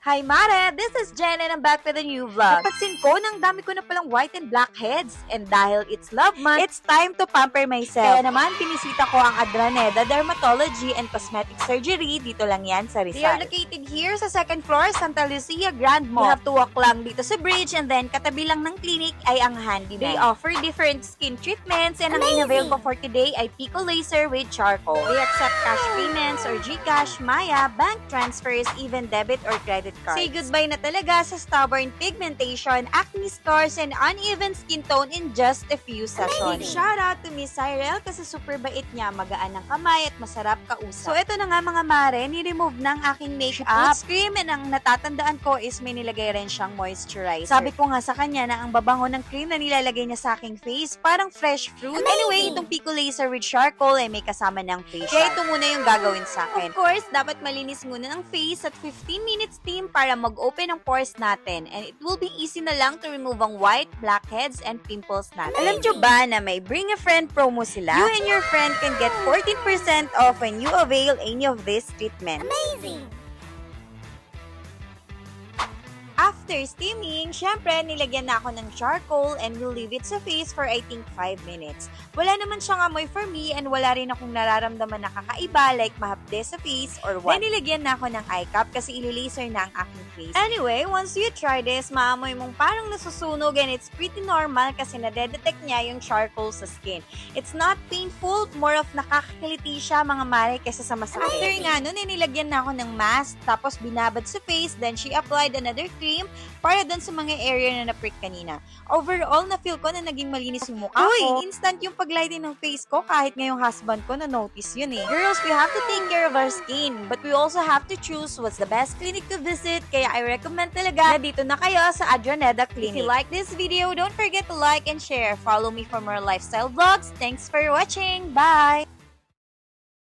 Hi Mare! This is Jen and I'm back with a new vlog. Napansin ko, nang dami ko na palang white and black heads. And dahil it's love month, it's time to pamper myself. Kaya naman, pinisita ko ang Adraneda Dermatology and Cosmetic Surgery. Dito lang yan sa Rizal. They are located here sa second floor, Santa Lucia Grand Mall. You have to walk lang dito sa bridge and then katabi lang ng clinic ay ang Handyman. They offer different skin treatments and ang in-avail ko for today ay Pico Laser with Charcoal. They accept cash payments or GCash, Maya, bank transfers, even debit or credit cards. Say goodbye na talaga sa stubborn pigmentation, acne scars, and uneven skin tone in just a few sessions. Shout out to Miss Cyril kasi super bait niya, magaan ng kamay at masarap kausap. So ito na nga mga mare, ni-remove ng aking makeup. Cream and ang natatandaan ko is may nilagay rin siyang moisturizer. Sabi ko nga sa kanya na ang babango ng cream na nilalagay niya sa aking face, parang fresh fruit. Anyway, itong Pico Laser with Charcoal ay may kasama ng face. Kaya ito muna yung gagawin sa akin. Of course, dapat malinis muna ng face at 15 minutes steam para mag-open ang pores natin. And it will be easy na lang to remove ang white, blackheads, and pimples natin. Alam nyo ba na may Bring a Friend promo sila? You and your friend can get 14% off when you avail any of this treatment. Amazing! After steaming, syempre, nilagyan na ako ng charcoal and we'll leave it sa face for I think 5 minutes. Wala naman siyang amoy for me and wala rin akong nararamdaman na kakaiba like mahapde sa face or what. Then nilagyan na ako ng eye cap kasi ililaser na ang aking face. Anyway, once you try this, maamoy mong parang nasusunog and it's pretty normal kasi nadedetect niya yung charcoal sa skin. It's not painful, more of nakakakiliti siya mga mare kesa sa masakit. After nga nun, nilagyan na ako ng mask tapos binabad sa face, then she applied another cream para dun sa mga area na na-prick kanina. Overall, na-feel ko na naging malinis yung mukha ko. Instant yung paglighting ng face ko kahit ngayong husband ko na-notice yun eh. Girls, we have to take care of our skin, but we also have to choose what's the best clinic to visit, kaya I recommend talaga na dito na kayo sa Adraneda Clinic. If you like this video, don't forget to like and share. Follow me for more lifestyle vlogs. Thanks for watching. Bye!